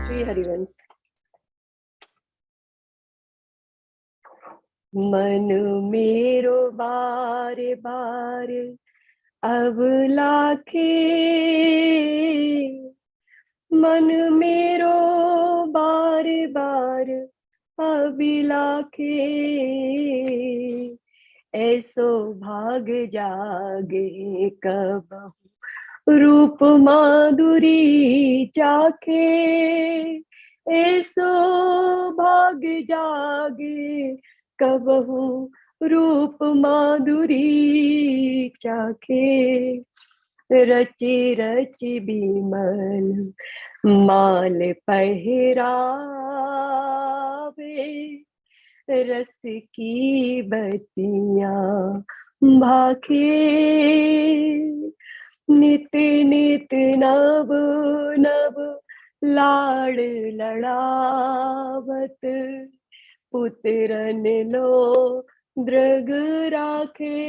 श्री हरिवंश। मन मेरो बारे बारे अब लाखे, मन मेरो बारे बार अब लाखे, ऐसो भाग जागे कब रूप माधुरी चाखे, ऐसो भाग जागे कबहू रूप माधुरी चाखे, रची रची बिमल माल पहरावे, रस की बतियां भाखे, नित नित नव नव लाड़ लड़ावत, पुत्रन लो दृग राखे,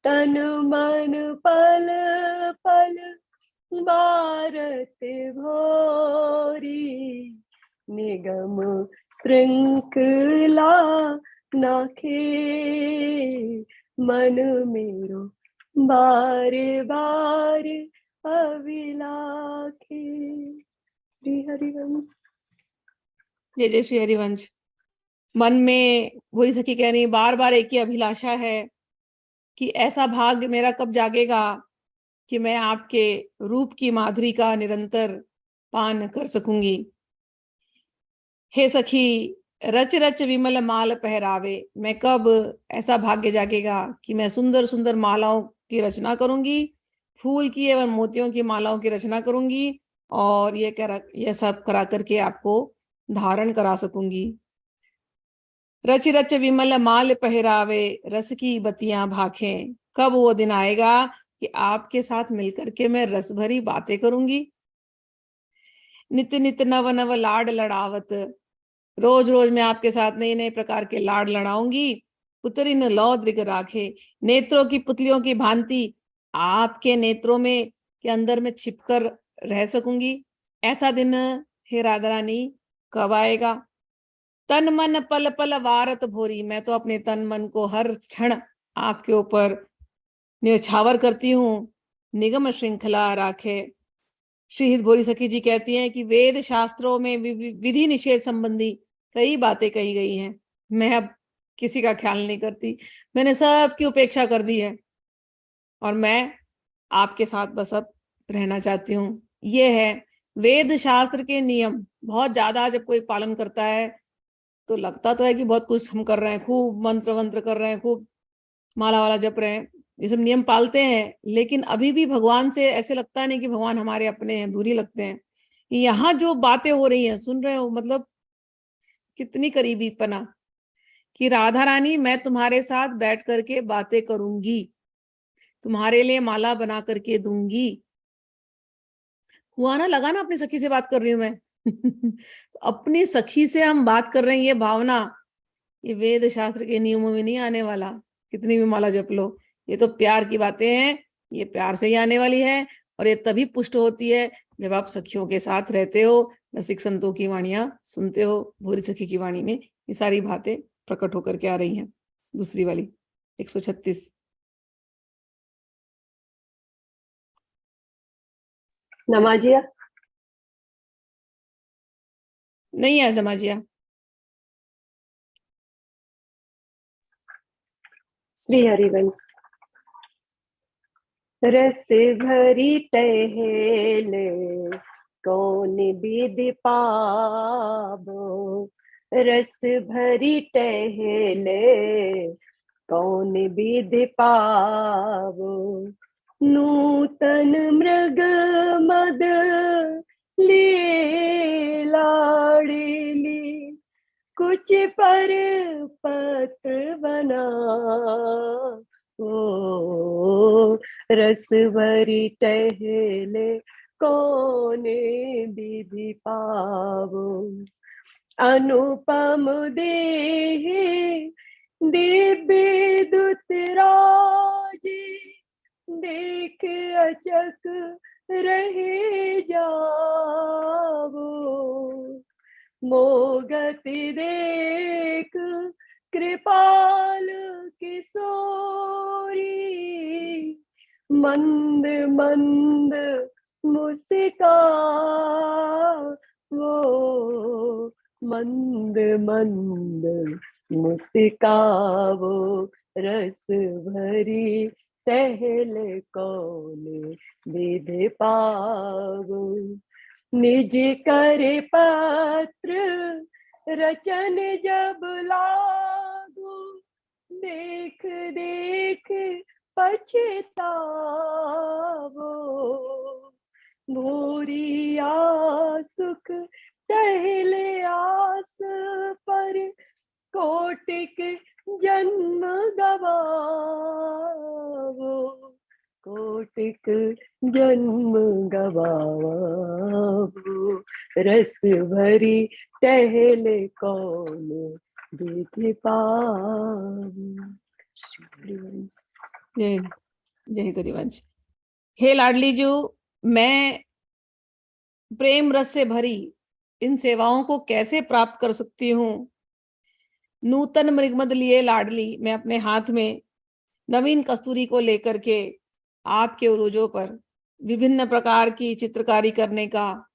तन मन पल पल भारत भोरी, निगम श्रृंखला नाखे, मन मेरो बारे बारे अविलाखे। श्री हरिवंश। जय जय श्री हरिवंश। मन में वही सखी कह रही, बार बार एक ही अभिलाषा है कि ऐसा भाग मेरा कब जागेगा कि मैं आपके रूप की माधुरी का निरंतर पान कर सकूंगी। हे सखी, रच रच विमल माल पहरावे, मैं कब ऐसा भाग्य जागेगा कि मैं सुंदर सुंदर मालाओं की रचना करूंगी, फूल की एवं मोतियों की मालाओं की रचना करूंगी और ये सब करा करके आपको धारण करा सकूंगी। रच रच विमल माल पहरावे, रस की बत्तियां भाखें, कब वो दिन आएगा कि आपके साथ मिलकर के मैं रस भरी बातें करूंगी। नित नित नव नव लाड लड़ावत, रोज रोज मैं आपके साथ नए नए प्रकार के लाड लड़ाऊंगी। पुतरिन लौ दृग राखे, नेत्रों की पुतलियों की भांति आपके नेत्रों में के अंदर में छिपकर रह सकूंगी। ऐसा दिन हे राधा रानी कब आएगा। तन मन पल पल वारत भोरी, मैं तो अपने तन मन को हर क्षण आपके ऊपर न्यौछावर करती हूँ। निगम श्रृंखला राखे। श्री भोरी सखी जी कहती हैं कि वेद शास्त्रों में विधि निषेध संबंधी कई बातें कही गई हैं, मैं अब किसी का ख्याल नहीं करती, मैंने सबकी उपेक्षा कर दी है और मैं आपके साथ बस अब रहना चाहती हूँ। ये है वेद शास्त्र के नियम। बहुत ज्यादा जब कोई पालन करता है तो लगता तो है कि बहुत कुछ हम कर रहे हैं, खूब मंत्र वंत्र कर रहे हैं, खूब माला वाला जप रहे हैं, ये सब नियम पालते हैं, लेकिन अभी भी भगवान से ऐसे लगता नहीं कि भगवान हमारे अपने हैं, दूरी लगते हैं। यहाँ जो बातें हो रही हैं, सुन रहे हो, मतलब कितनी करीबी पना कि राधा रानी मैं तुम्हारे साथ बैठ करके बातें करूंगी, तुम्हारे लिए माला बना करके दूंगी। हुआ ना, लगा ना अपनी सखी से बात कर रही हूं मैं। अपनी सखी से हम बात कर रहे हैं, ये भावना, ये वेद शास्त्र के नियमों में नहीं आने वाला। कितनी भी माला जप लो, ये तो प्यार की बातें हैं, ये प्यार से ही आने वाली है। और ये तभी पुष्ट होती है जब आप सखियों के साथ रहते हो, रसिक संतों की वाणियां सुनते हो। भूरी सखी की वाणी में ये सारी बातें प्रकट होकर के आ रही हैं। दूसरी वाली 136। नमाजिया नहीं है नमाजिया। श्री हरिवंश। रस भरी टहल कौन विद पावो, रस भरी टहल कौन विद पावो, नूतन मृग मद लिए लाड़ली, कुछ पर पत्र बना ओ, रस भरी टहले कोने विधि पावो, अनुपम देहि दिव्य दुतराजी, देख अचक रहे जा मंद मंद मुस्का वो, मंद मंद मुस्का वो, रस भरी टहल कौन विधि पावो। निज कर पत्र रचन जब लागो, देख देख पछतावो। भूरिया सुख टहले आस पर, कोटिक जन्म गवावो, कोटिक जन्म गवावो। रस भरी टहले कौन विधि पावो। जय जय हरिवंश। हे लाडली जो, मैं प्रेम रस से भरी इन सेवाओं को कैसे प्राप्त कर सकती हूँ। नूतन मृगमद लिए लाडली, मैं अपने हाथ में नवीन कस्तूरी को लेकर के आपके उरोजों पर विभिन्न प्रकार की चित्रकारी करने का,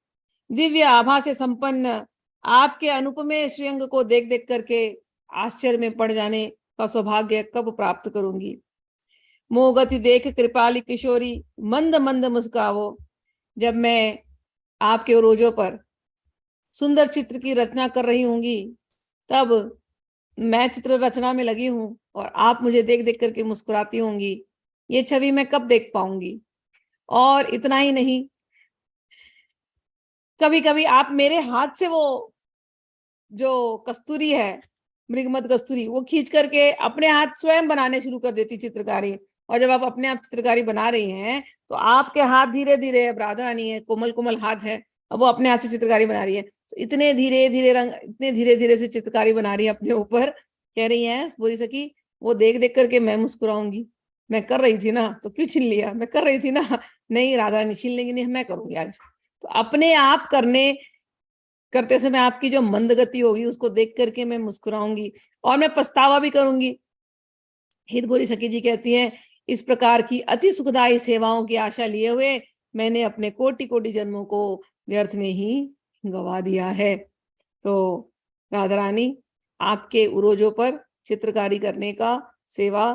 दिव्य आभा से संपन्न आपके अनुपमेय श्रीअंग को देख देख करके आश्चर्य में पड़ जाने का सौभाग्य कब प्राप्त करूंगी। मोहगति देख कृपाली किशोरी मंद मंद मुस्कावो। जब मैं आपके उरोजों पर सुंदर चित्र की रचना कर रही होंगी, तब मैं चित्र रचना में लगी हूं और आप मुझे देख देख करके मुस्कुराती होंगी। ये छवि मैं कब देख पाऊंगी। और इतना ही नहीं, कभी कभी आप मेरे हाथ से वो जो कस्तूरी है, मृगमद कस्तूरी, वो खींच करके अपने हाथ स्वयं बनाने शुरू कर देती चित्रकारी। और जब आप अपने आप चित्रकारी बना रही हैं, तो आपके हाथ धीरे धीरे, अब राधा रानी है, कोमल कोमल हाथ है, अब वो अपने हाथ से चित्रकारी बना रही है, तो इतने धीरे धीरे रंग, इतने धीरे धीरे से चित्रकारी बना रही है अपने ऊपर। कह रही है बोली सखी, वो देख देख करके मैं मुस्कुराऊंगी। मैं कर रही थी ना, तो क्यों छीन लिया, मैं कर रही थी ना, नहीं राधा रानी छीन लेंगी, नहीं मैं करूंगी आज। तो अपने आप करते समय आपकी जो मंद गति होगी उसको देख करके मैं मुस्कुराऊंगी और मैं पछतावा भी करूंगी। हिरबोरी सखी जी कहती हैं, इस प्रकार की अति सुखदायी सेवाओं की आशा लिए हुए मैंने अपने कोटि कोटि जन्मों को व्यर्थ में ही गवा दिया है। तो राधा रानी, आपके उरोजों पर चित्रकारी करने का सेवा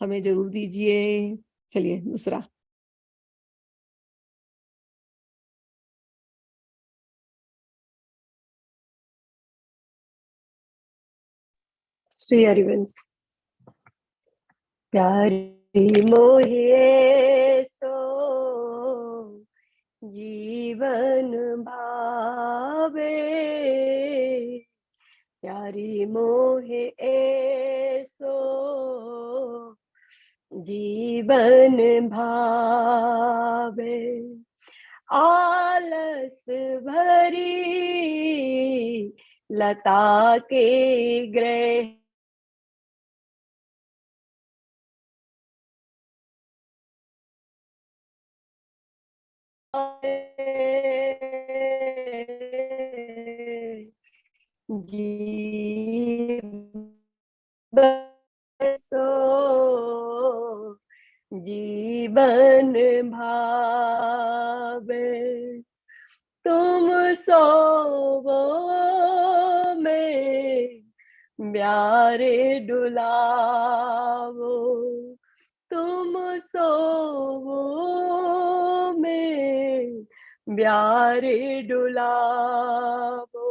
हमें जरूर दीजिए। चलिए दूसरा। श्री हरिवंश। प्यारी मोहे सो जीवन भावे, प्यारी मोहे ऐसो जीवन भावे। आलस भरी लता के ग्रह सो जीवन भावे। तुम सोवो में प्यारे डुलावो, तुम सोवो में प्यारे डुलावो।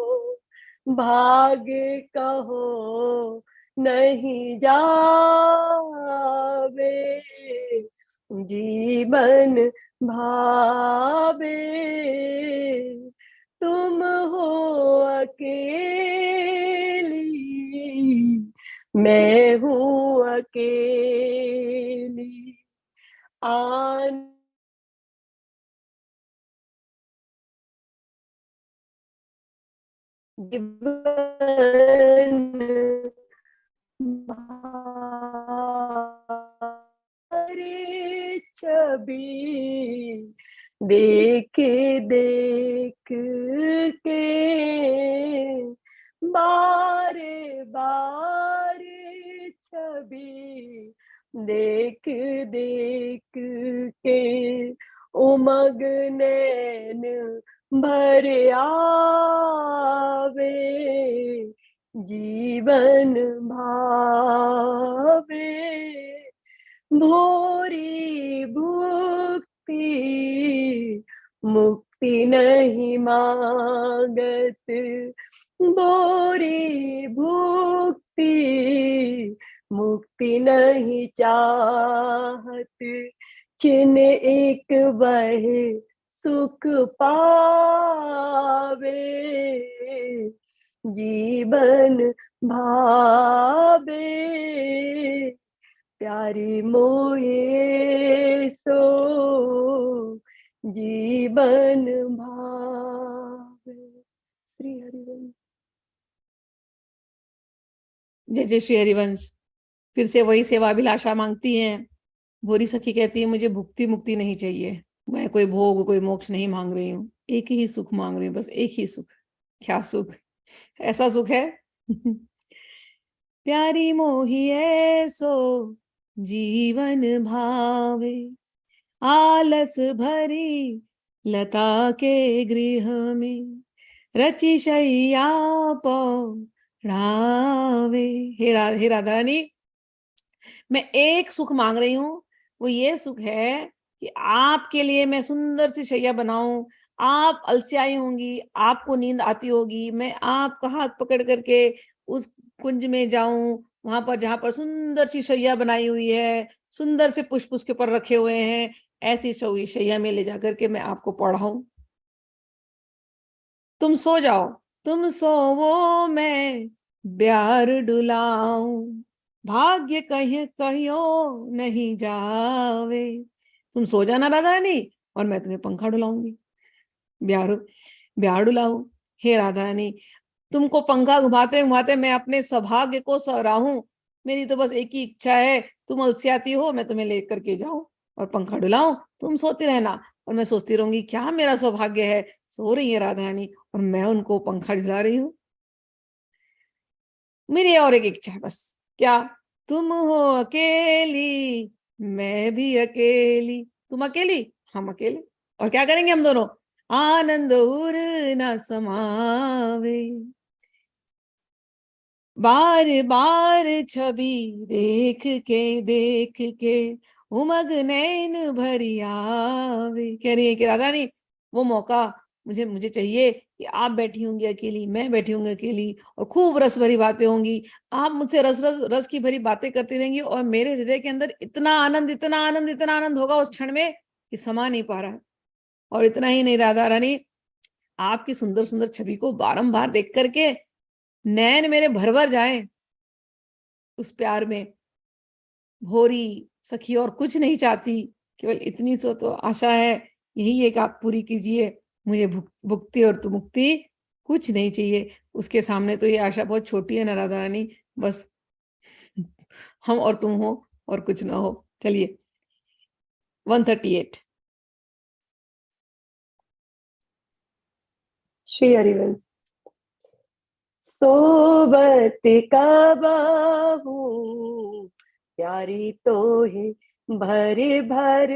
भाग्य कहो नहीं जावे, जीवन भावे। तुम हो अकेली, मैं हूँ अकेली। आन जीवन हमारी छवि देख देख के बार बार छवि देख देख के उमग नैन भर आवे, जीवन भावे, भोरी भुक्ति मुक्ति नहीं मांगत, भोरी भुक्ति मुक्ति नहीं चाहत, चिन एक वह सुख पावे, जीवन भावे, प्यारी मोहे सो जीवन भावे। श्री हरिवंश। जय जय श्री हरिवंश। फिर से वही सेवाभिलाषा मांगती हैं। भोरी सखी कहती है मुझे भुक्ति मुक्ति नहीं चाहिए, मैं कोई भोग कोई मोक्ष नहीं मांग रही हूँ, एक ही सुख मांग रही हूँ, बस एक ही सुख। क्या सुख? ऐसा सुख है प्यारी मोही ऐसो जीवन भावे, आलस भरी लता के गृह में, रचि शैया पौड़ावे। हे राधा रानी, मैं एक सुख मांग रही हूँ, वो ये सुख है कि आपके लिए मैं सुंदर सी शैया बनाऊं, आप अलसियाई होंगी, आपको नींद आती होगी, मैं आपका हाथ पकड़ करके उस कुंज में जाऊं, वहां पर जहां पर सुंदर सी शैया बनाई हुई है, सुंदर से पुष्प उसके ऊपर रखे हुए हैं, ऐसी शैया में ले जाकर के मैं आपको पढ़ाऊं। तुम सो जाओ, तुम सोवो मैं ब्यार डुलाऊं, भाग्य कहीं कहियो नहीं जावे। तुम सो जाना राधा रानी और मैं तुम्हें पंखा डुलाऊंगी, ब्यार ब्यार डुलाऊं। हे राधा रानी, तुमको पंखा घुमाते घुमाते मैं अपने सौभाग्य को सराहूं, मेरी तो बस एक ही इच्छा है, तुम अलसियाती हो, मैं तुम्हें लेकर के जाऊं और पंखा डुलाऊं, तुम सोती रहना और मैं सोचती रहूंगी क्या मेरा सौभाग्य है। सो रही है राधा रानी और मैं उनको पंखा डुला रही हूँ। मेरी और एक इच्छा है बस, क्या? तुम हो अकेली मैं भी अकेली, तुम अकेली हम अकेले, और क्या करेंगे हम दोनों? आनंद उर न समावे, बार बार छवि देख के उमग नैन भरी आवे। कह रही है कि राधा रानी, वो मौका मुझे मुझे चाहिए कि आप बैठी होंगी अकेली, मैं बैठी होंगी अकेली, और खूब रस भरी बातें होंगी, आप मुझसे रस की भरी बातें करती रहेंगी, और मेरे हृदय के अंदर इतना आनंद इतना आनंद इतना आनंद होगा उस क्षण में कि समा नहीं पा रहा है। और इतना ही नहीं राधा रानी, आपकी सुंदर सुंदर छवि को बारंबार देख करके नैन मेरे भर भर जाए उस प्यार में। भोरी सखी और कुछ नहीं चाहती, केवल इतनी सो तो आशा है, यही एक आप पूरी कीजिए, मुझे भुक्ति और तो मुक्ति कुछ नहीं चाहिए। उसके सामने तो ये आशा बहुत छोटी है ना राधा रानी, बस हम और तुम हो और कुछ ना हो। चलिए 138। श्री हरिवंश। सोबत का बाहू प्यारी तो है भर भर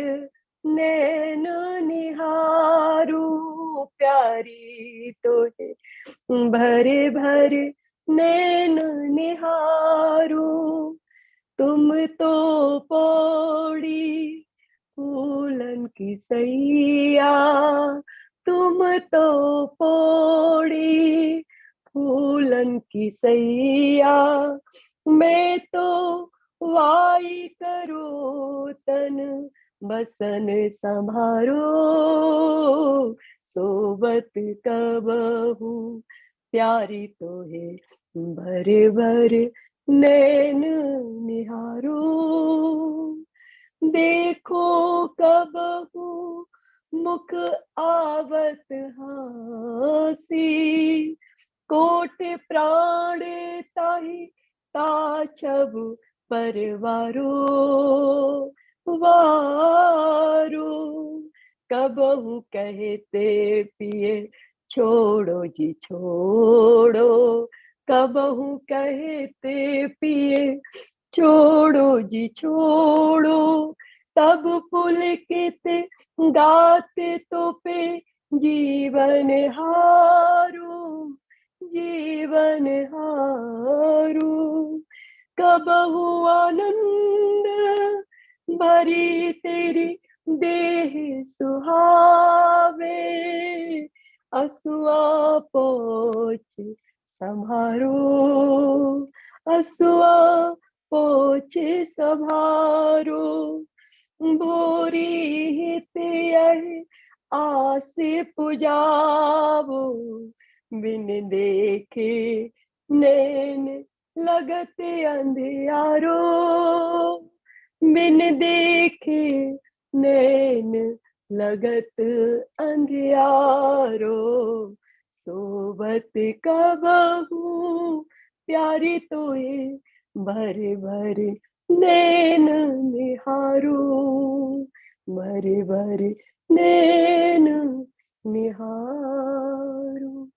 नैन निहारू, प्यारी तो है भर भर नैन निहारू, तुम तो पौड़ी फूलन की सैया, तुम तो पौड़ी फूलन की सैया, मैं तो वाई करो तन बसन संभारो, सोबत कबहू प्यारी तो है भर भर नैन निहारो, देखो कबहू मुख आवत हासी, कोट प्राण ताहि ताछब परवारो, वारो कबहू कहते पिए छोड़ो जी छोड़ो, कबहू कहते पिए छोड़ो जी छोड़ो, तब पुलकित गाते तो पे जीवन हारो, जीवन हारो। कबहु आनंद भरी तेरी देह सुहावे, असुआ पोछ संभारो, असुआ पोछे संभारो। भोरी हित यह आस पुजावो, बिन देखे नैन लगत अंधियारो, बिन देखे नैन लगत अंधियारो। सोबत कबहू प्यारी तोए, भरे भरे नैन निहारो, भरे भरे नैन निहारो।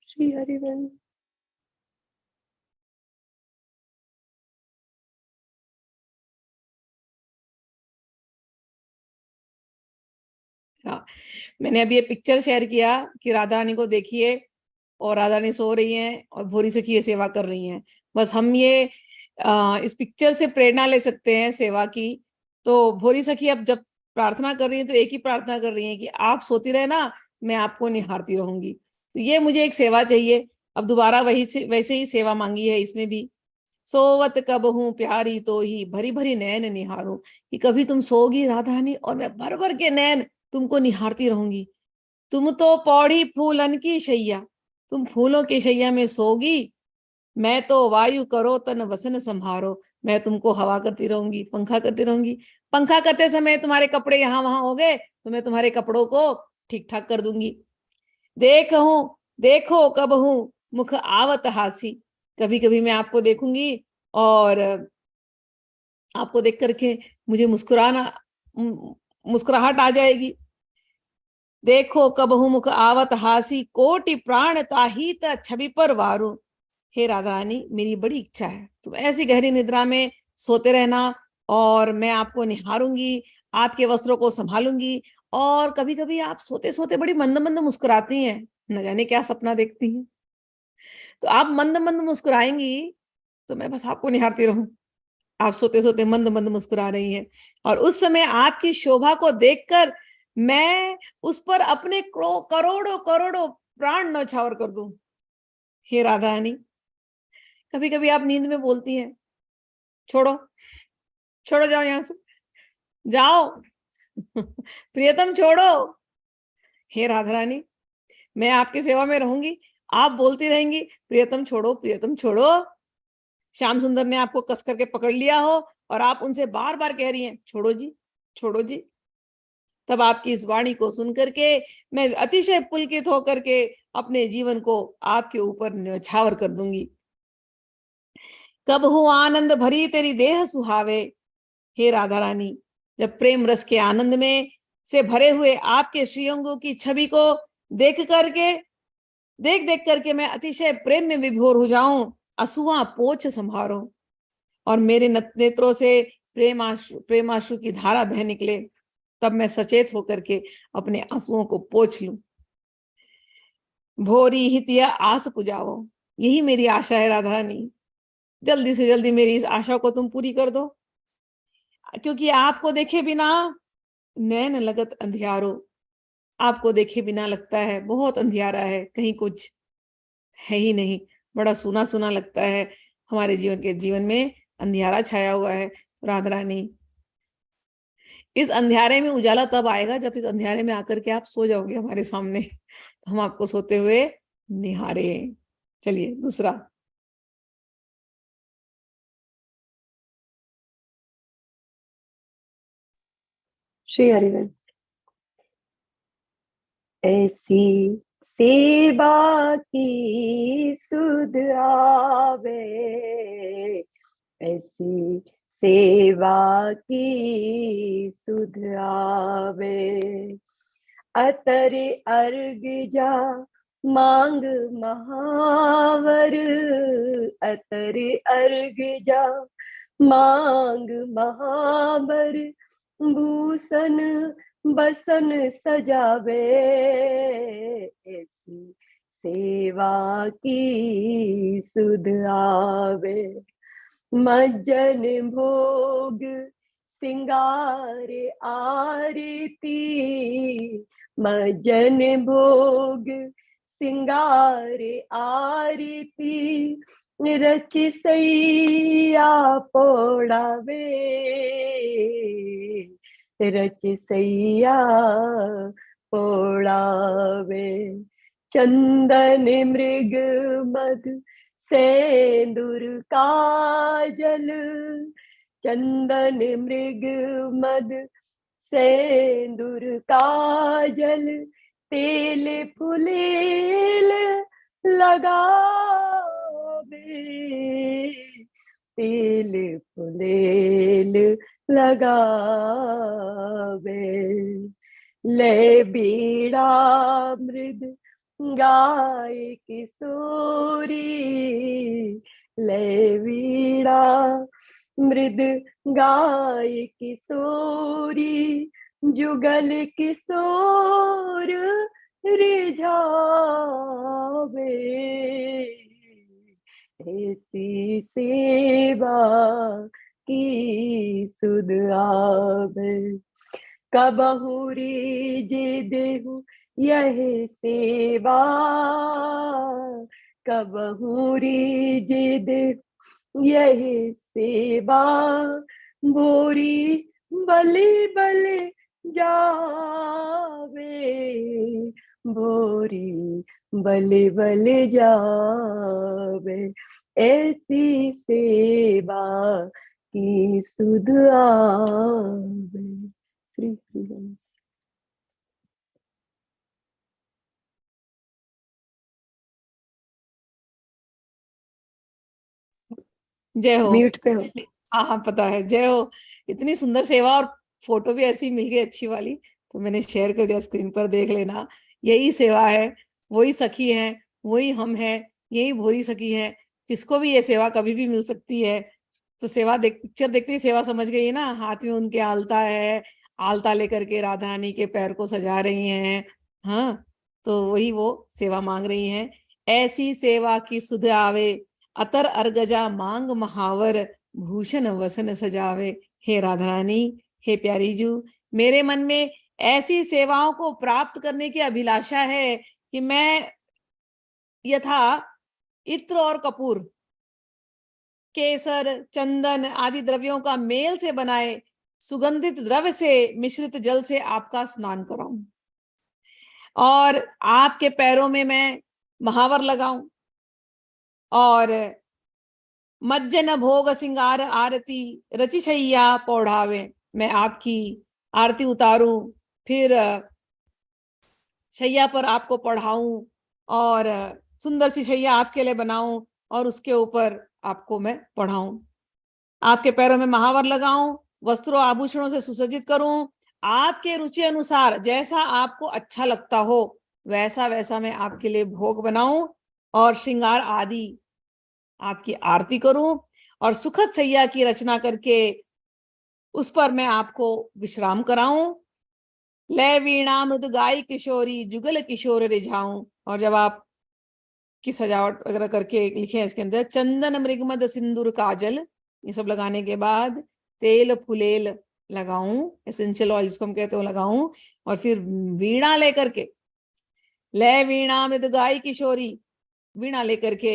श्री हरिवंश। हाँ, मैंने अभी ये पिक्चर शेयर किया कि राधा रानी को देखिए, और राधा रानी सो रही हैं और भोरी सखी ये सेवा कर रही हैं। बस हम ये इस पिक्चर से प्रेरणा ले सकते हैं सेवा की। तो भोरी सखी अब जब प्रार्थना कर रही है तो एक ही प्रार्थना कर रही है कि आप सोती रहे ना, मैं आपको निहारती रहूंगी। तो ये मुझे एक सेवा चाहिए। अब दोबारा वही से वैसे ही सेवा मांगी है इसमें भी। सोवत कब हूँ प्यारी तो ही भरी भरी नैन निहारूं, कि कभी तुम सोगी राधा रानी और मैं भर भर के नैन तुमको निहारती रहूंगी। तुम तो पौड़ी फूलन की शैया, तुम फूलों की शैया में सोगी, मैं तो वायु करो तन वसन संभारो, मैं तुमको हवा करती रहूंगी, पंखा करती रहूंगी। पंखा करते समय तुम्हारे कपड़े यहाँ वहां हो गए तो मैं तुम्हारे कपड़ों को ठीक ठाक कर दूंगी। देखो कब हूं मुख आवत हासी, कभी कभी मैं आपको देखूंगी और आपको देख करके मुझे मुस्कुराहट आ जाएगी। देखो कबहु मुख आवत हासी, कोटि प्राण ताहित छवि पर वारू। हे राधा रानी, मेरी बड़ी इच्छा है तुम ऐसी गहरी निद्रा में सोते रहना, और मैं आपको निहारूंगी, आपके वस्त्रों को संभालूंगी। और कभी कभी आप सोते सोते बड़ी मंद मंद मुस्कुराती हैं, न जाने क्या सपना देखती हैं। तो आप मंद मंद मुस्कुराएंगी तो मैं बस आपको निहारती रहूं। आप सोते सोते मंद मंद मुस्कुरा रही हैं, और उस समय आपकी शोभा को देखकर मैं उस पर अपने करोड़ों करोड़ों प्राण न्यौछावर कर दूं। हे राधा रानी, कभी कभी आप नींद में बोलती हैं, छोड़ो छोड़ो, जाओ यहां से, जाओ प्रियतम छोड़ो। हे राधा रानी, मैं आपकी सेवा में रहूंगी, आप बोलती रहेंगी प्रियतम छोड़ो, प्रियतम छोड़ो। श्याम सुंदर ने आपको कस करके पकड़ लिया हो और आप उनसे बार बार कह रही हैं छोड़ो जी, छोड़ो जी। तब आपकी इस वाणी को सुन करके मैं अतिशय पुलकित होकर के अपने जीवन को आपके ऊपर न्यौछावर कर दूंगी। कब हूं आनंद भरी तेरी देह सुहावे। हे राधा रानी, जब प्रेम रस के आनंद में से भरे हुए आपके श्रीअंगों की छवि को देख करके देख देख करके मैं अतिशय प्रेम में विभोर हो जाऊं, असुआ पोछ संभारो, और मेरे नेत्रों से प्रेमाश्रु की धारा बह निकले, तब मैं सचेत होकर के अपने आंसुओं को पोंछ लूं। भोरी हितिया आस पुजाओ, यही मेरी आशा है राधा रानी, जल्दी से जल्दी मेरी इस आशा को तुम पूरी कर दो, क्योंकि आपको देखे बिना नैन लगत अंधियारो, आपको देखे बिना लगता है बहुत अंधियारा है, कहीं कुछ है ही नहीं, बड़ा सूना सूना लगता है, हमारे जीवन में अंधियारा छाया हुआ है। राधा रानी, इस अंधियारे में उजाला तब आएगा जब इस अंधियारे में आकर के आप सो जाओगे हमारे सामने, तो हम आपको सोते हुए निहारे। चलिए दूसरा। श्री हरिवंश। ऐसी सेवा की सुध आवे, ऐसी सेवा की सुध आवे। अतर अर्ग जा मांग महावर, अतर अर्ग जा मांग महावर भूषण बसन सजावे, ऐसी सेवा की सुध आवे। मज्जन भोग सिंगार आरती, मज्जन भोग सिंगार आरती, रच सैया पोड़ावे, रच सैया पोड़ावे। चंदन मृग मधु सेंदूर काजल, चंदन मृग मधु सेंदूर काजल, तेल फुलेल लगावे, तेल फुलेल लगावे। ले बीड़ा मृद गाय किशोरी, ले बीड़ा मृद गाय किशोरी, जुगल किशोर रिझावे, ऐसी सेवा की सुध आवे। कबहु रीझ देहु यह सेवा, कबहु रीझ देहु यह सेवा, बोरी बलि बलि जावे, बोरी बलि बलि जावे, ऐसी सेवा की सुध आवे। श्री हरिवंश। जय हो। म्यूट पे हो। हाँ हाँ पता है, जय हो। इतनी सुंदर सेवा और फोटो भी ऐसी मिल गई अच्छी वाली, तो मैंने शेयर कर दिया, स्क्रीन पर देख लेना। यही सेवा है, वही सखी है, वही हम है, यही भोरी सखी है। किसको भी ये सेवा कभी भी मिल सकती है। तो सेवा देख, पिक्चर देखते ही सेवा समझ गई ना। हाथ में उनके आलता है, आलता लेकर के राधा रानी के पैर को सजा रही हैं। हाँ, तो वही वो सेवा मांग रही हैं। ऐसी सेवा की सुध आवे, अतर अर्गजा मांग महावर, भूषण वसन सजावे। हे राधा रानी, हे प्यारी जू, मेरे मन में ऐसी सेवाओं को प्राप्त करने की अभिलाषा है कि मैं यथा इत्र और कपूर, केसर, चंदन आदि द्रव्यों का मेल से बनाए सुगंधित द्रव्य से मिश्रित जल से आपका स्नान कराऊं, और आपके पैरों में मैं महावर लगाऊं, और मज्जन भोग सिंगार आरती रचिशैया पौढ़ावे, मैं आपकी आरती उतारूं, फिर शैया पर आपको पढ़ाऊं, और सुंदर सी शैया आपके लिए बनाऊं, और उसके ऊपर आपको मैं पढ़ाऊं, आपके पैरों में महावर लगाऊं, वस्त्रों आभूषणों से सुसज्जित करूं, आपके रुचि अनुसार जैसा आपको अच्छा लगता हो वैसा वैसा मैं आपके लिए भोग बनाऊं, और श्रृंगार आदि आपकी आरती करूं, और सुखद सैया की रचना करके उस पर मैं आपको विश्राम कराऊं। लय वीणा मृद गाय किशोरी, जुगल किशोर रिझाऊं, और जब आप की सजावट वगैरह करके लिखे हैं इसके अंदर, चंदन मृगमद सिंदूर काजल, ये सब लगाने के बाद तेल फुलेल लगाऊं, एसेंशियल ऑयल जिसको हम कहते हो लगाऊं, और फिर वीणा लेकर के, लय वीणा मृद गाय किशोरी, वीणा लेकर के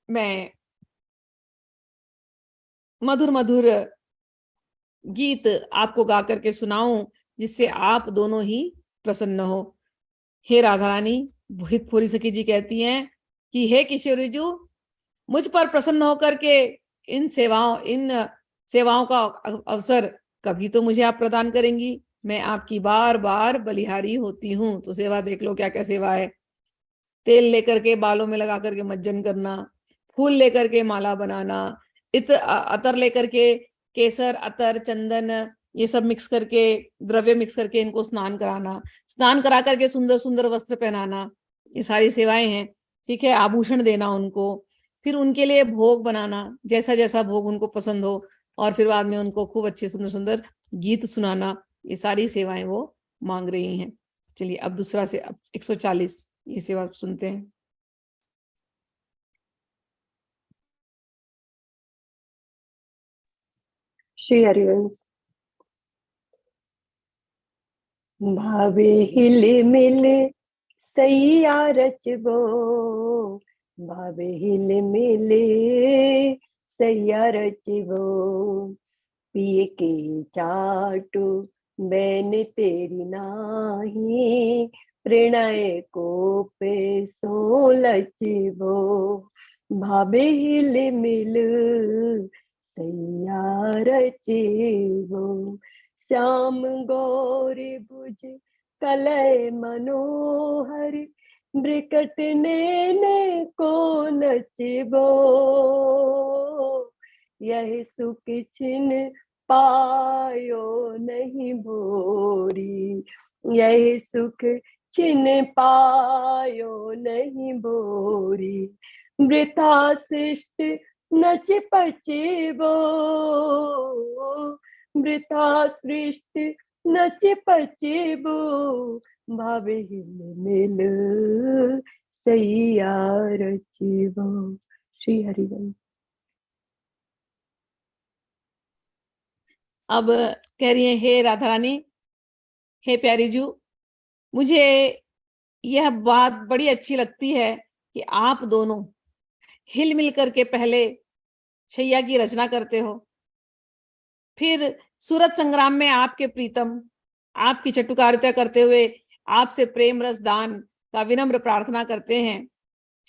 मैं मधुर मधुर गीत आपको गा करके सुनाऊं, जिससे आप दोनों ही प्रसन्न हो। हे राधा रानी, भूहित फूरी सखी जी कहती हैं कि हे किशोरी जू, मुझ पर प्रसन्न होकर के इन सेवाओं का अवसर कभी तो मुझे आप प्रदान करेंगी। मैं आपकी बार बार बलिहारी होती हूँ। तो सेवा देख लो क्या क्या सेवा है। तेल लेकर के बालों में लगा करके मज्जन करना, फूल लेकर के माला बनाना, अतर लेकर के केसर अतर चंदन ये सब मिक्स करके, द्रव्य मिक्स करके इनको स्नान कराना, स्नान करा करके सुंदर सुंदर वस्त्र पहनाना, ये सारी सेवाएं हैं। ठीक है, आभूषण देना उनको, फिर उनके लिए भोग बनाना, जैसा जैसा भोग उनको पसंद हो, और फिर बाद में उनको खूब अच्छे सुंदर सुंदर गीत सुनाना, ये सारी सेवाएं वो मांग रही हैं। चलिए अब दूसरा से, अब 140 ये सेवा सुनते हैं। श्री हरिवंश। भावे हिले मिले सैया रचबो, भावे हिले मिले सैया रचबो, पिए के चाटू बैन तेरी नाही, प्रणय को पे सो लचबो, भावे हिले मिल सैया रचबो, श्याम गौरी भुज कलय मनोहर, ब्रिकट ने को नचबो, यह सुख छिन पायो नहीं भोरी, यह सुख छिन पायो नहीं भोरी, वृथा शिष्ट नच पचबो, वृथा सृष्ट नच पचबो, भावे हिल मिल सैया रचबो। श्री हरिवंश। अब कह रही है, हे राधा रानी, हे प्यारी जू, मुझे यह बात बड़ी अच्छी लगती है कि आप दोनों हिल मिल करके पहले शैया की रचना करते हो, फिर सूरत संग्राम में आपके प्रीतम आपकी चटुकारिता करते हुए आपसे प्रेम रस दान का विनम्र प्रार्थना करते हैं।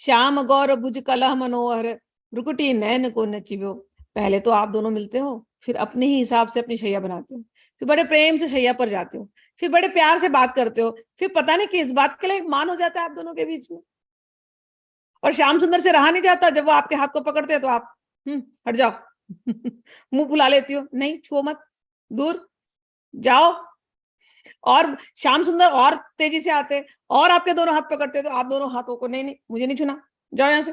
श्याम गौर भुज कलह मनोहर, रुकुटी नैन को नचिबो। पहले तो आप दोनों मिलते हो, फिर अपने ही हिसाब से अपनी शैया बनाते हो, फिर बड़े प्रेम से शैया पर जाते हो, फिर बड़े प्यार से बात करते हो, फिर पता नहीं किस बात के लिए मान हो जाता है आप दोनों के बीच में। और श्याम सुंदर से रहा नहीं जाता, जब वो आपके हाथ को पकड़ते हैं तो आप हट जाओ मुंह फुला लेती हो, नहीं छुओ मत, दूर जाओ। और श्याम सुंदर और तेजी से आते और आपके दोनों हाथ पकड़ते, तो आप दोनों हाथों को, नहीं नहीं मुझे नहीं छूना, जाओ यहां से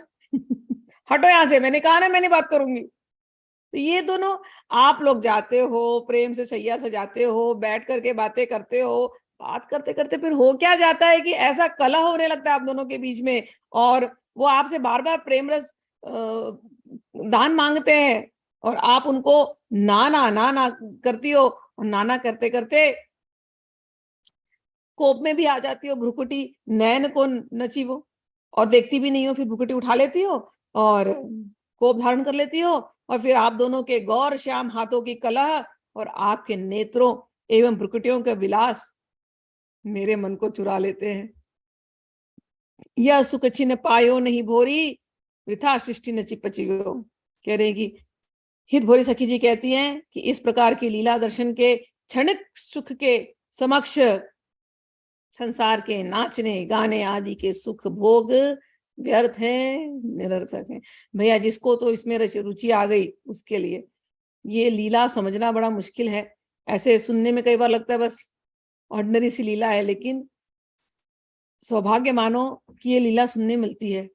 हटो यहां से, मैंने कहा ना मैं नहीं बात करूंगी। तो ये दोनों आप लोग जाते हो, प्रेम से सैया सजाते हो, बैठ करके बातें करते हो, बात करते करते फिर हो क्या जाता है कि ऐसा कलह होने लगता है आप दोनों के बीच में, और वो आपसे बार बार प्रेम रस दान मांगते हैं, और आप उनको ना ना ना ना करती हो, और नाना करते करते कोप में भी आ जाती हो, भ्रुकुटी नैन को नची वो, और देखती भी नहीं हो, फिर भ्रुकुटी उठा लेती हो और कोप धारण कर लेती हो, और फिर आप दोनों के गौर श्याम हाथों की कलह और आपके नेत्रों एवं भ्रुकुटियों का विलास मेरे मन को चुरा लेते हैं। यह सुख छिन पायो नहीं भोरी, वृथा सृष्टि न चिपचियो। कह रहे कि हित भोरी सखी जी कहती हैं कि इस प्रकार की लीला दर्शन के क्षणिक सुख के समक्ष संसार के नाचने गाने आदि के सुख भोग व्यर्थ हैं, निरर्थक हैं। भैया जिसको तो इसमें रुचि आ गई उसके लिए ये लीला समझना बड़ा मुश्किल है। ऐसे सुनने में कई बार लगता है बस ऑर्डिनरी सी लीला है, लेकिन सौभाग्य मानो कि ये लीला सुनने मिलती है।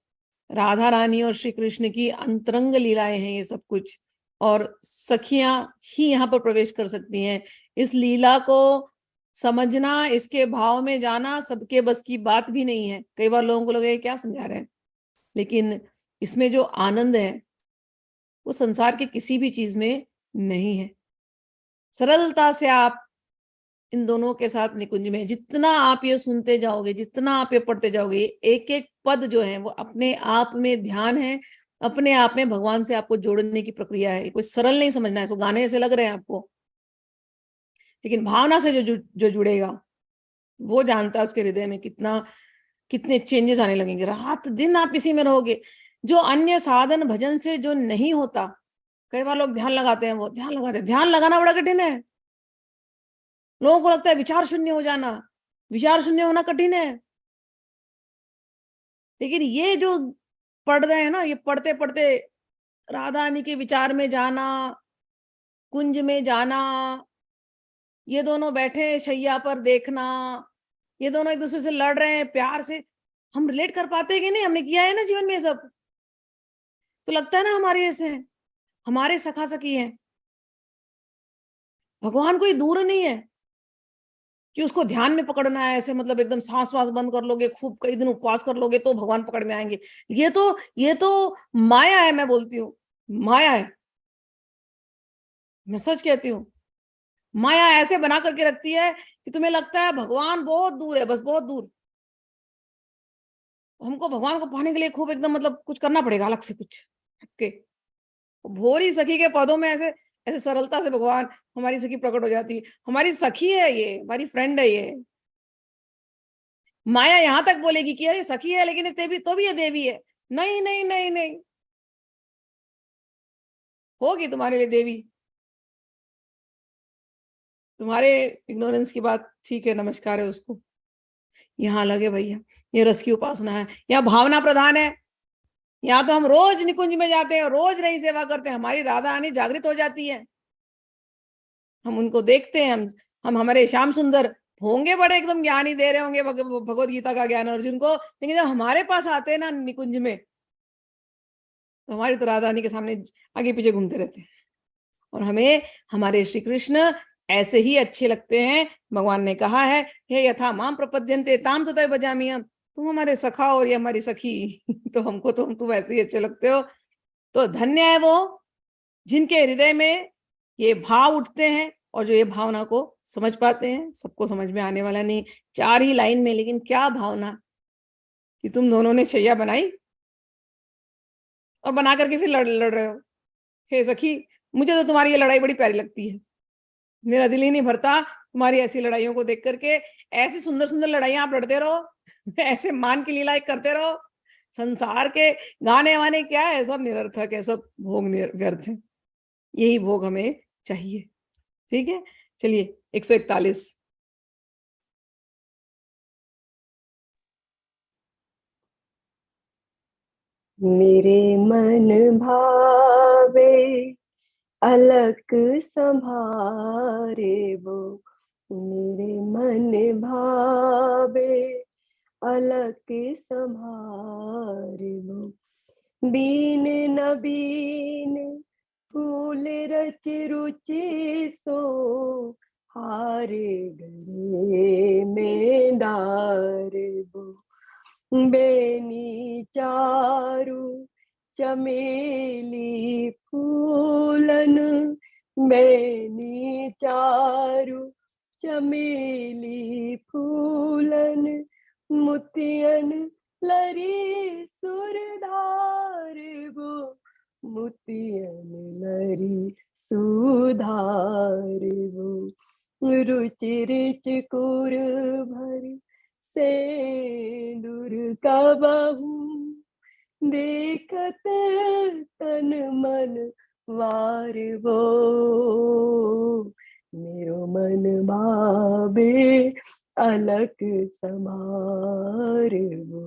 राधा रानी और श्री कृष्ण की अंतरंग लीलाएं हैं ये सब कुछ, और सखियां ही यहाँ पर प्रवेश कर सकती हैं। इस लीला को समझना, इसके भाव में जाना सबके बस की बात भी नहीं है। कई बार लोगों को लगे क्या समझा रहे हैं, लेकिन इसमें जो आनंद है वो संसार के किसी भी चीज में नहीं है। सरलता से आप इन दोनों के साथ निकुंज में, जितना आप ये सुनते जाओगे, जितना आप ये पढ़ते जाओगे, एक एक पद जो है वो अपने आप में ध्यान है, अपने आप में भगवान से आपको जोड़ने की प्रक्रिया है। कोई सरल नहीं समझना है, इसको गाने ऐसे लग रहे हैं आपको, लेकिन भावना से जो जुड़ेगा वो जानता है उसके हृदय में कितने चेंजेस आने लगेंगे। रात दिन आप इसी में रहोगे। जो अन्य साधन भजन से जो नहीं होता, कई बार लोग ध्यान लगाते हैं, वो ध्यान लगाते हैं, ध्यान लगाना बड़ा कठिन है। लोगों को लगता है विचार शून्य हो जाना, विचार शून्य होना कठिन है, लेकिन ये जो पढ़ रहे हैं ना, ये पढ़ते पढ़ते राधा रानी के विचार में जाना, कुंज में जाना, ये दोनों बैठे शैया पर देखना, ये दोनों एक दूसरे से लड़ रहे हैं प्यार से, हम रिलेट कर पाते हैं कि नहीं? हमने किया है ना जीवन में सब। तो लगता है ना हमारे ऐसे हैं, हमारे सखा सखी हैं। भगवान कोई दूर नहीं है कि उसको ध्यान में पकड़ना है ऐसे, मतलब एकदम सांस वास बंद कर लोगे, खूब कई दिन उपवास कर लोगे तो भगवान पकड़ में आएंगे। ये तो माया है, मैं बोलती हूँ माया है, मैं सच कहती हूँ। माया ऐसे बना करके रखती है कि तुम्हें लगता है भगवान बहुत दूर है, बस बहुत दूर। हमको भगवान को पाने के लिए खूब एकदम मतलब कुछ करना पड़ेगा अलग से कुछ के। भोरी सखी के पदों में ऐसे ऐसे सरलता से भगवान, हमारी सखी प्रकट हो जाती है। हमारी सखी है ये, हमारी फ्रेंड है ये। माया यहां तक बोलेगी कि अरे सखी है लेकिन ये तो भी ये देवी है। नहीं नहीं नहीं नहीं, होगी तुम्हारे लिए देवी। तुम्हारे इग्नोरेंस की बात ठीक है, नमस्कार है उसको। यहाँ अलग है भैया, ये रस की उपासना है, यहाँ भावना प्रधान है। यहाँ तो हम रोज निकुंज में जाते हैं, रोज नई सेवा करते हैं, हमारी राधा रानी जागृत हो जाती है। हम उनको देखते हैं, हम हमारे श्याम सुंदर होंगे बड़े एकदम ज्ञानी, दे रहे होंगे भगवत गीता का ज्ञान अर्जुन को, लेकिन जब हमारे पास आते हैं ना निकुंज में, तो हमारी तो राधा रानी के सामने आगे पीछे घूमते रहते हैं। और हमें हमारे श्री कृष्ण ऐसे ही अच्छे लगते हैं। भगवान ने कहा है, हे यथा माम प्रपद्यन्ते ताम तथैव भजामि हम। तुम हमारे सखा और ये हमारी सखी तो हमको तो तुम वैसे ही अच्छे लगते हो। तो धन्य है वो जिनके हृदय में ये भाव उठते हैं और जो ये भावना को समझ पाते हैं। सबको समझ में आने वाला नहीं, 4 ही लाइन में, लेकिन क्या भावना कि तुम दोनों ने शैया बनाई और बना करके फिर लड़ रहे हो। हे सखी, मुझे तो तुम्हारी ये लड़ाई बड़ी प्यारी लगती है, मेरा दिल ही नहीं भरता तुम्हारी ऐसी लड़ाइयों को देख करके। ऐसी सुंदर सुंदर लड़ाइयां आप लड़ते रहो ऐसे मान की लीलाएं करते रहो। संसार के गाने वाने क्या है, सब निरर्थक है, सब भोग व्यर्थ है। यही भोग हमें चाहिए। ठीक है, चलिए 141। मेरे मन भावे अलक संभारे वो, मेरे मन भावे अलक संभारे वो। बीन न बीन फूल रच रुचि सो, हारे गरे में डारे वो। बेनी चारु चमेली फूलन, बेनी चारु चमेली फूलन, मुतियन लरी सुरधार वो, मुतियन लरी सुधार वो। रुचि रिच कुर भरी सेंदूर का बहू, देखत तन मन वार वो, मेरो मन भावे अलक समार वो।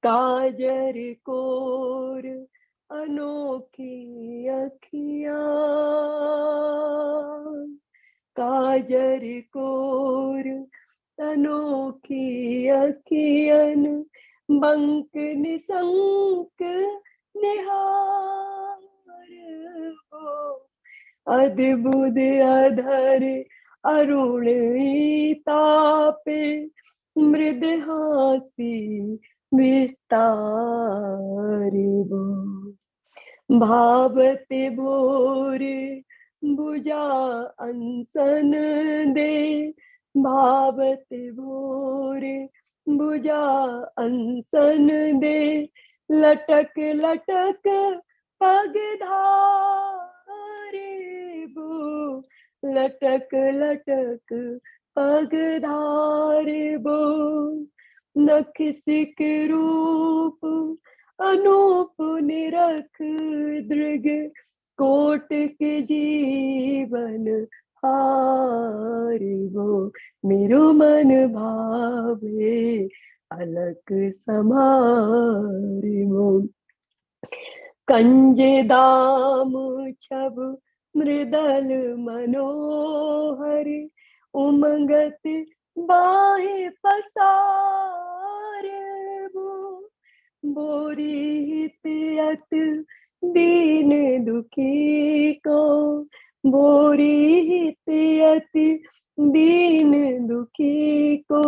काजर कोर अनोखी अखियां, काजर कोर अनोखी अखियन, बंक निसंक निहार वो। अद्भुत अधर अरुण तापे, मृद हासी विस्तार वो। भावत भोर भुजा अनसन दे, भावत भोर भुजा अनसन दे, लटक लटक पग धारे वो, लटक लटक पग धारे वो। नख सिक रूप अनूप निरख दृग, कोट के जीवन हार वो, मेरो मन भावे अलक समार वो। कंज दाम छब मृदल मनोहर, उमंगत बाहे पसार वो, बोरी हित दीन दुखी को, बोरी हित दीन दुखी को,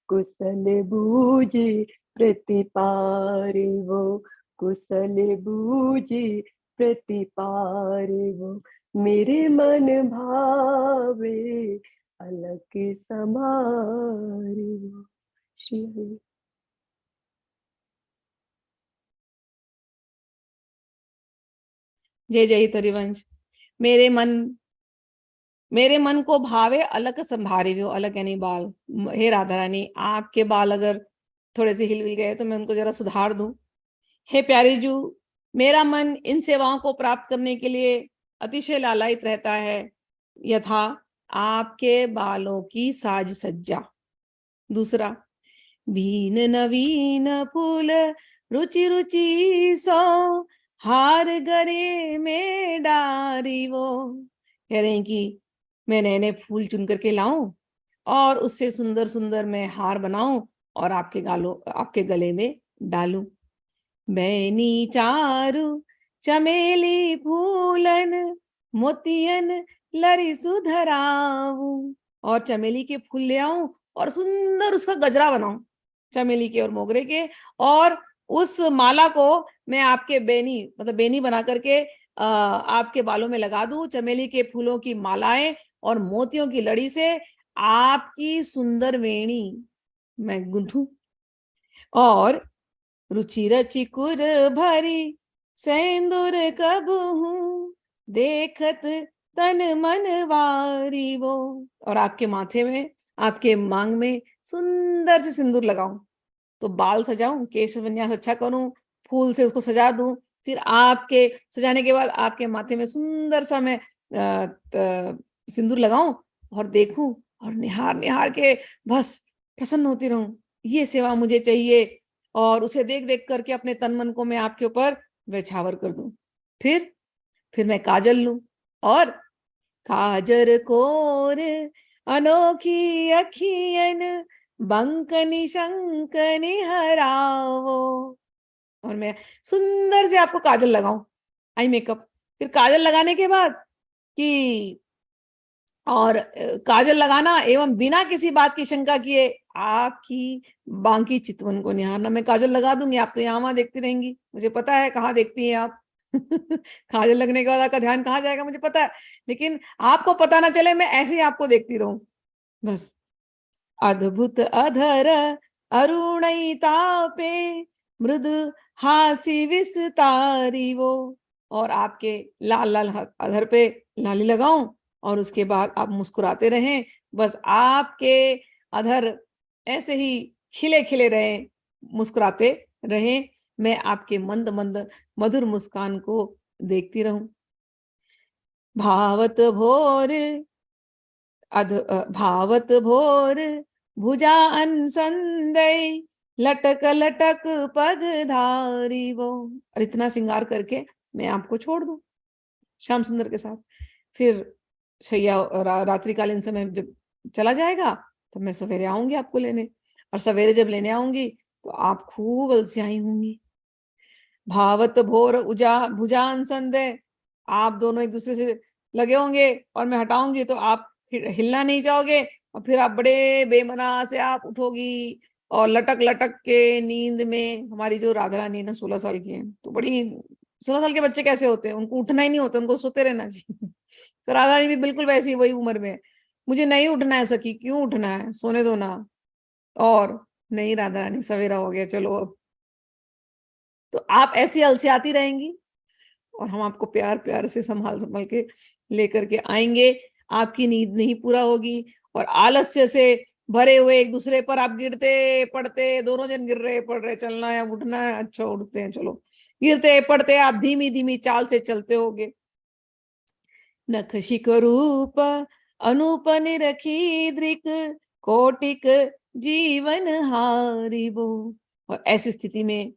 कुशल बूझे प्रतिपारिवो, कुशल बूझे प्रतिपारिवो, मेरे मन भावे अलग समारिवो। श्री हरि। जय जय हरिवंश। मेरे मन को भावे अलग संभारे हो, अलग यानी बाल। हे राधा रानी, आपके बाल अगर थोड़े से हिल गए तो मैं उनको जरा सुधार दूं। हे प्यारी जू, मेरा मन इन सेवाओं को प्राप्त करने के लिए अतिशय लालायित रहता है, यथा आपके बालों की साज सज्जा। दूसरा, भीन नवीन फूल रुचि रुचि सो, हार गरे में डारी वो। कह रहे हैं कि मैं नए नए फूल चुन करके लाऊं और उससे सुंदर सुंदर मैं हार बनाऊं और आपके गले में डालूं। बैनी चारु चमेली फूलन, मोतियन लरी सुधराऊं। और चमेली के फूल ले आऊं और सुंदर उसका गजरा बनाऊं, चमेली के और मोगरे के। और उस माला को मैं आपके बेनी मतलब बेनी बना करके आपके बालों में लगा दूं। चमेली के फूलों की मालाएं और मोतियों की लड़ी से आपकी सुंदर वेणी मैं गुंथूं। और रुचि रचि कुर भरी सेंदूर कब हूँ, देखत तन मन वारी वो। और आपके माथे में, आपके मांग में सुंदर से सिंदूर लगाऊं, तो बाल सजाऊं, केश विन्यास अच्छा करूं, फूल से उसको सजा दूं। फिर आपके सजाने के बाद आपके माथे में सुंदर सा मैं सिंदूर लगाऊं और देखूं और निहार निहार के बस प्रसन्न होती रहूं। ये सेवा मुझे चाहिए। और उसे देख देख करके अपने तन मन को मैं आपके ऊपर वैछावर कर दूं। फिर मैं काजल लूं और काजर कोर अनोखी अखियन, बंकनी शंकनी हरावो। और मैं सुंदर से आपको काजल लगाऊं, आई मेकअप। फिर काजल लगाने के बाद कि और काजल लगाना एवं बिना किसी बात की शंका किए आपकी बांकी चितवन को निहारना। मैं काजल लगा दूंगी, आप तो यहाँ वहां देखती रहेंगी, मुझे पता है कहाँ देखती हैं आप। काजल लगने के बाद आपका ध्यान कहाँ जाएगा मुझे पता है, लेकिन आपको पता ना चले, मैं ऐसे ही आपको देखती रहूं बस। अद्भुत अधर अरुणितापे, मृदु हासी विस्तारी वो। और आपके लाल लाल अधर पे लाली लगाऊं और उसके बाद आप मुस्कुराते रहें, बस आपके अधर ऐसे ही खिले खिले रहें, मुस्कुराते रहें। मैं आपके मंद मंद मधुर मुस्कान को देखती रहूं। भावत भोर भावत भोर भुजा अनसंदय, लटक लटक पग धारी वो। और इतना श्रृंगार करके मैं आपको छोड़ दूं श्याम सुंदर के साथ। फिर शैया रात्रिकालीन समय जब चला जाएगा तो मैं सवेरे आऊंगी आपको लेने, और सवेरे जब लेने आऊंगी तो आप खूब अलसियाई होंगी। भावत भोर उजा भुजान संदय, आप दोनों एक दूसरे से लगे होंगे और मैं हटाऊंगी तो आप हिलना नहीं चाहोगे, और फिर आप बड़े बेमना से आप उठोगी और लटक लटक के नींद में। हमारी जो राधा रानी ना 16 साल की है, तो बड़ी 16 साल के बच्चे कैसे होते हैं, उनको उठना ही नहीं होता, उनको सोते रहना चाहिए। तो राधा रानी भी बिल्कुल वैसी वही उम्र में है। मुझे नहीं उठना है सखी, क्यों उठना है, सोने दो ना। और नहीं राधा रानी सवेरा हो गया, चलो अब। तो आप ऐसी अलसियाती रहेंगी और हम आपको प्यार प्यार से संभाल संभाल के लेकर के आएंगे। आपकी नींद नहीं पूरा होगी और आलस्य से भरे हुए एक दूसरे पर आप गिरते पड़ते, दोनों जन गिर रहे पड़ रहे, चलना है उठना है, अच्छा उठते हैं चलो, गिरते पड़ते आप धीमी धीमी चाल से चलते होगे। नख शिख रूप अनूप निरखी दृक, कोटिक जीवन हारिबो। और ऐसी स्थिति में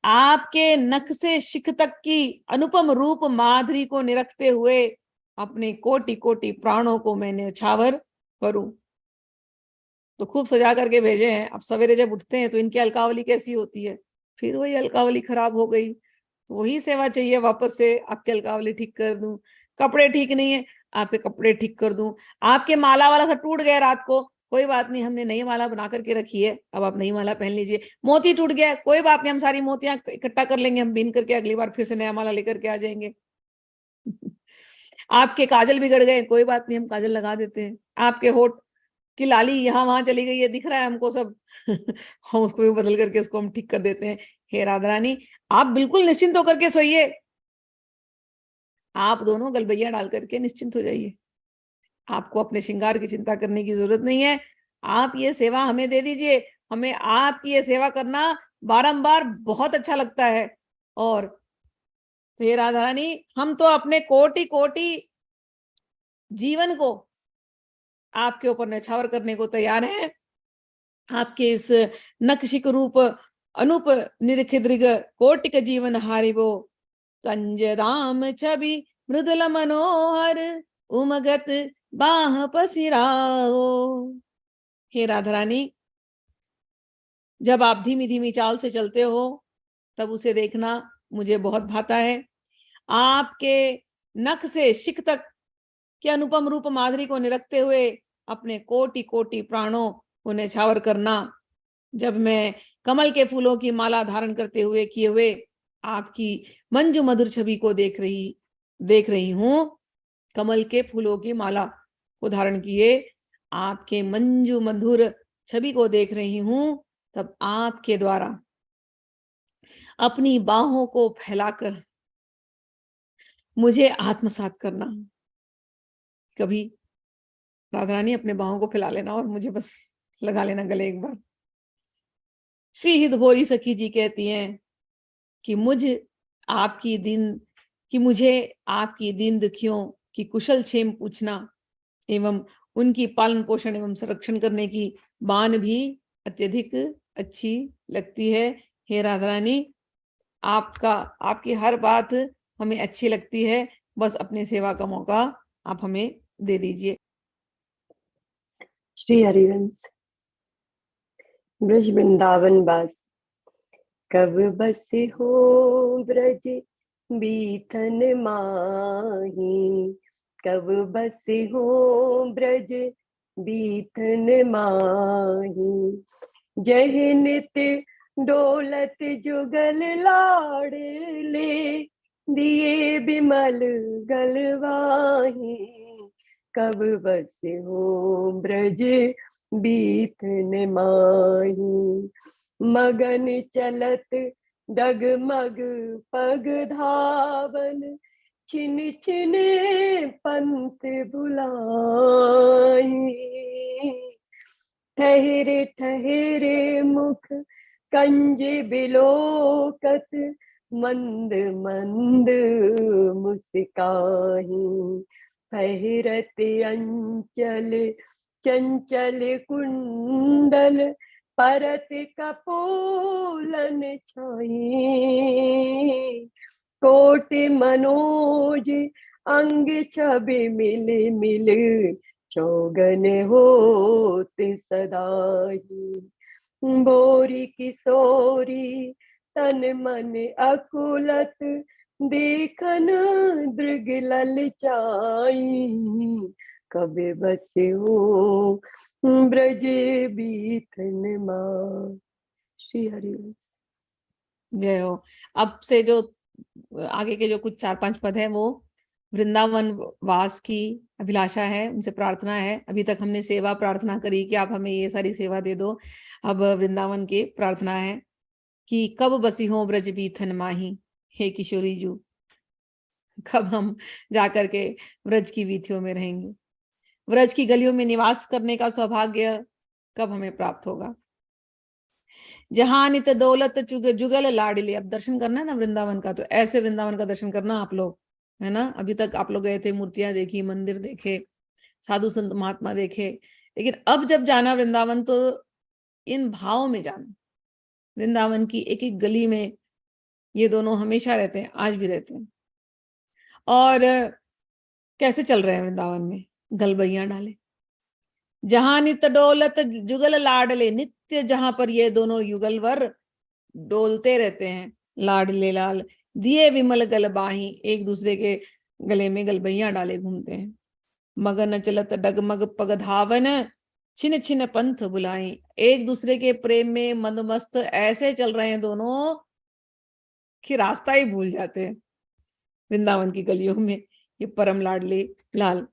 आपके नख से शिख तक की अनुपम रूप माधुरी को निरखते हुए अपने कोटि कोटि प्राणों को मैं न्यौछावर करूं। तो खूब सजा करके भेजे हैं। अब सवेरे जब उठते हैं तो इनकी अलकावली कैसी होती है, फिर वही अलकावली खराब हो गई, तो वही सेवा चाहिए वापस से, आपकी अलकावली ठीक कर दूं। कपड़े ठीक नहीं है, आपके कपड़े ठीक कर दूं। आपके माला वाला सा टूट गया रात को, कोई बात नहीं, हमने नई माला बना करके रखी है, अब आप नई माला पहन लीजिए। मोती टूट गया, कोई बात नहीं, हम सारी मोतियां इकट्ठा कर लेंगे, हम बीन करके अगली बार फिर से नया माला लेकर के आ जाएंगे। आपके काजल बिगड़ गए, कोई बात नहीं, हम काजल लगा देते हैं। आपके होठ की लाली यहाँ वहां चली गई है, दिख रहा है हमको सब हम उसको भी बदल करके उसको हम ठीक कर देते हैं। हे राधा रानी, आप बिल्कुल निश्चिंत होकर के सोइए, आप दोनों गलबैया डाल करके निश्चिंत हो जाइए। आपको अपने श्रृंगार की चिंता करने की जरूरत नहीं है। आप ये सेवा हमें दे दीजिए, हमें आपकी ये सेवा करना बारंबार बहुत अच्छा लगता है। और हे राधा रानी, हम तो अपने कोटि कोटि जीवन को आपके ऊपर न्यौछावर करने को तैयार हैं। आपके इस नक्शिक रूप अनूप निरख दृग कोटिक जीवन हारिवो कंज दाम छवि मृदुल मनोहर उमगत बाह पसिराओ। हे राधा रानी, जब आप धीमी धीमी चाल से चलते हो तब उसे देखना मुझे बहुत भाता है। आपके नख से शिख तक के अनुपम रूप माधुरी को निरखते हुए अपने कोटि कोटि प्राणों को न्यौछावर करना। जब मैं कमल के फूलों की माला धारण करते हुए किए हुए आपकी मंजू मधुर छवि को देख रही हूं, कमल के फूलों की माला को धारण किए आपके मंजू मधुर छवि को देख रही हूं, तब आपके द्वारा अपनी बाहों को फैलाकर मुझे आत्मसात करना। कभी राधा रानी अपने बाहों को फैला लेना और मुझे बस लगा लेना गले एक बार। श्री हितभोरी सखी जी कहती हैं कि मुझे आपकी दीन दुखियों की कुशल क्षेम पूछना एवं उनकी पालन पोषण एवं संरक्षण करने की बान भी अत्यधिक अच्छी लगती है। हे राधा रानी, आपकी हर बात हमें अच्छी लगती है, बस अपनी सेवा का मौका आप हमें दे दीजिए। श्री हरिवंश। ब्रज वृंदावन बास। कब बस हो ब्रज बीतन माही, कब बस हो ब्रज बीतन माही। जय नित डोलत जुगल लाड़ले, दिए बिमल गलवाही। कब बस हो ब्रज बीतन माही। मगन चलत डगमग पग धावन, छिन छिन पंथ बुलाई। ठहरे ठहरे मुख कंज बिलोकत, मंद मंद मुस्काही। पहिरत अंचल चंचल कुंडल, परत कपोलन छाई। कोटि मनोज अंग छवि मिल मिल, चौगन होत सदाही। बोरी किशोरी तन मन अकुलत, देखन दृग ललचाई। कब बस हो ब्रज बीतन माँ। श्री हरि। जय हो। अब से जो आगे के जो कुछ 4-5 पद है वो वृंदावन वास की अभिलाषा है, उनसे प्रार्थना है। अभी तक हमने सेवा प्रार्थना करी कि आप हमें ये सारी सेवा दे दो। अब वृंदावन की प्रार्थना है कि कब बसी हो ब्रज बीथन माही, हे किशोरी जू, कब हम जाकर के ब्रज की वीथियों में रहेंगे, ब्रज की गलियों में निवास करने का सौभाग्य कब हमें प्राप्त होगा। जहां नित दौलत जुगल लाडले। अब दर्शन करना है ना वृंदावन का, तो ऐसे वृंदावन का दर्शन करना आप लोग, है ना। अभी तक आप लोग गए थे, मूर्तियां देखी, मंदिर देखे, साधु संत महात्मा देखे, लेकिन अब जब जाना वृंदावन तो इन भावों में जाना। वृंदावन की एक एक गली में ये दोनों हमेशा रहते हैं, आज भी रहते हैं। और कैसे चल रहे हैं वृंदावन में, गलबैया डाले। जहां नित डोलत जुगल लाडले, नित्य जहां पर ये दोनों युगलवर डोलते रहते हैं, लाडले लाल। दिए विमल गल बाही, एक दूसरे के गले में गलबैया डाले घूमते हैं। मगन चलत डगमग पग धावन, छिन छिन पंथ बुलाई, एक दूसरे के प्रेम में मंदमस्त ऐसे चल रहे हैं दोनों कि रास्ता ही भूल जाते हैं वृंदावन की गलियों में। ये परम लाडले लाल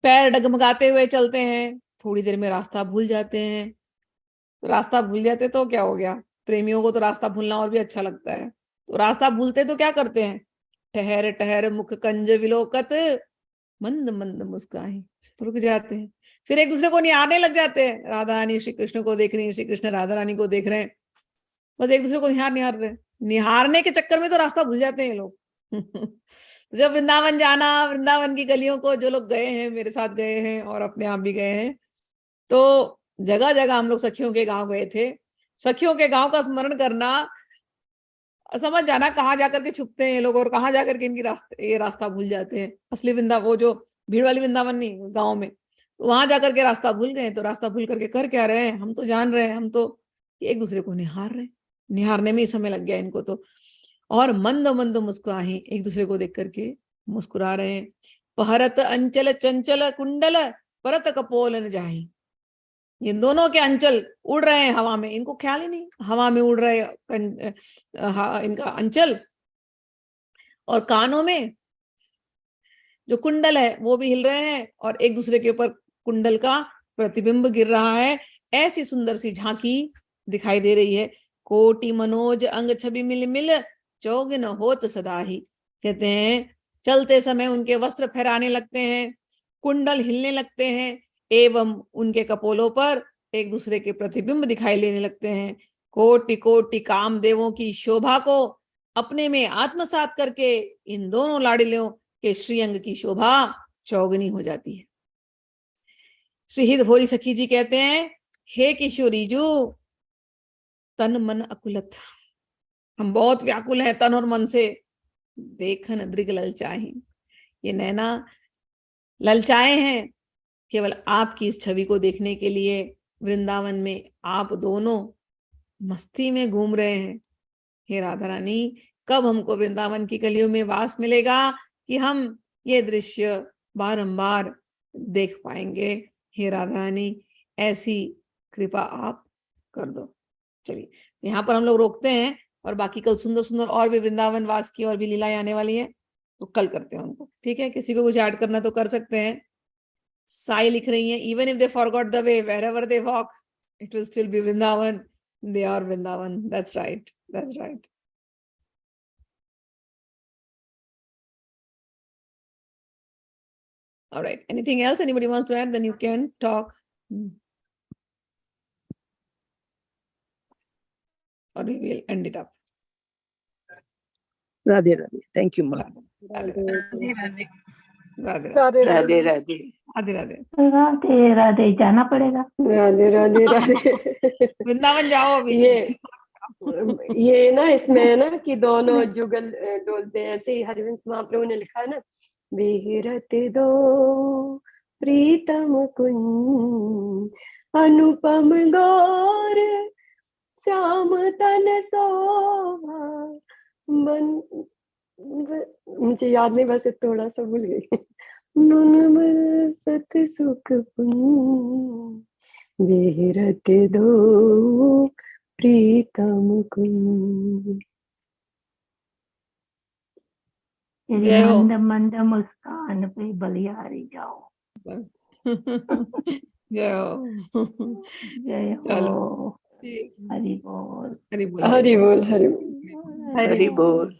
पैर डगमगाते हुए चलते हैं, थोड़ी देर में रास्ता भूल जाते हैं। रास्ता भूल जाते तो क्या हो गया, प्रेमियों को तो रास्ता भूलना और भी अच्छा लगता है। तो रास्ता भूलते तो क्या करते हैं, ठहर ठहर मुख कंज विलोकत, मंद मंद मुस्काए, रुक जाते हैं। फिर एक दूसरे को निहारने लग जाते हैं, राधा रानी श्री कृष्ण को देख रही है, श्री कृष्ण राधा रानी को देख रहे हैं, बस एक दूसरे को निहार रहे हैं। निहारने के चक्कर में तो रास्ता भूल जाते हैं लोग। तो जब वृंदावन जाना, वृंदावन की गलियों को जो लोग गए हैं, मेरे साथ गए हैं और अपने आप भी गए हैं, तो जगह जगह हम लोग सखियों के गांव गए थे। सखियों के गांव का स्मरण करना, समझ जाना कहाँ जाकर के छुपते हैं ये लोग और कहाँ जाकर के ये रास्ता भूल जाते हैं। असली वृंदावन, वो जो भीड़ वाली वृंदावन नहीं, गाँव में, तो वहां जाकर के रास्ता भूल गए। तो रास्ता भूल करके कर क्या रहे हैं, हम तो जान रहे हैं, हम तो एक दूसरे को निहार रहे हैं। निहारने में ही समय लग गया इनको तो। और मंद मंद मुस्कुराए, एक दूसरे को देख करके मुस्कुरा रहे हैं। पहरत अंचल चंचल कुंडल, परत कपोल न जाही, ये दोनों के अंचल उड़ रहे हैं हवा में, इनको ख्याल ही नहीं हवा में उड़ रहे इनका अंचल। और कानों में जो कुंडल है वो भी हिल रहे हैं, और एक दूसरे के ऊपर कुंडल का प्रतिबिंब गिर रहा है। ऐसी सुंदर सी झांकी दिखाई दे रही है। कोटि मनोज अंग छवि मिल मिल, चौगिन होत सदा ही। कहते हैं चलते समय उनके वस्त्र फहराने लगते हैं, कुंडल हिलने लगते हैं, एवं उनके कपोलों पर एक दूसरे के प्रतिबिंब दिखाई लेने लगते हैं। कोटि कोटि कामदेवों की शोभा को अपने में आत्मसात करके इन दोनों लाड़ियों के श्रीअंग की शोभा चौगनी हो जाती है। श्रीहित भोरी सखी जी कहते हैं, हे किशोरी जू, तन मन अकुलत, हम बहुत व्याकुल हैं तन और मन से, देखन दृग ललचाए, ये नैना ललचाए हैं केवल आपकी इस छवि को देखने के लिए। वृंदावन में आप दोनों मस्ती में घूम रहे हैं। हे राधा रानी, कब हमको वृंदावन की गलियों में वास मिलेगा कि हम ये दृश्य बारंबार देख पाएंगे। हे राधा रानी, ऐसी कृपा आप कर दो। चलिए यहाँ पर हम लोग रोकते हैं, और बाकी कल सुंदर सुंदर और भी वृंदावन वास की और भी लीलाएं आने वाली हैं, तो कल करते हैं उनको। ठीक है, किसी को कुछ ऐड करना तो कर सकते हैं। साई लिख रही हैं, even if they forgot the way, wherever they walk, it will still be Vrindavan. They are Vrindavan. That's right. That's right. All right. Anything else anybody wants to add? Then you can talk. Or we will end it up. Radhe Radhe. Thank you. Radhe Radhe Radhe Radhe Radhe. Radhe Radhe Radhe Radhe. जाना पड़ेगा। राधे राधे राधे। वृंदावन जाओ अभी। ये ना इसमें है ना कि दोनों जुगल डोलते हैं, ऐसे ही हरिवंश महाप्रभु ने लिखा है ना, विहरत दो प्रीतम कुंज, अनुपम गौर श्याम तन शोभा मन, मुझे याद नहीं, बस थोड़ा सा भूल गई। सत सुख विहरत दो प्रीतम कुंज। मंद मंद मुस्कान पे बलिहारी जाओ। जय हो। जय हो। हरि बोल। हरि बोल। हरि बोल। हरि बोल। हरि बोल।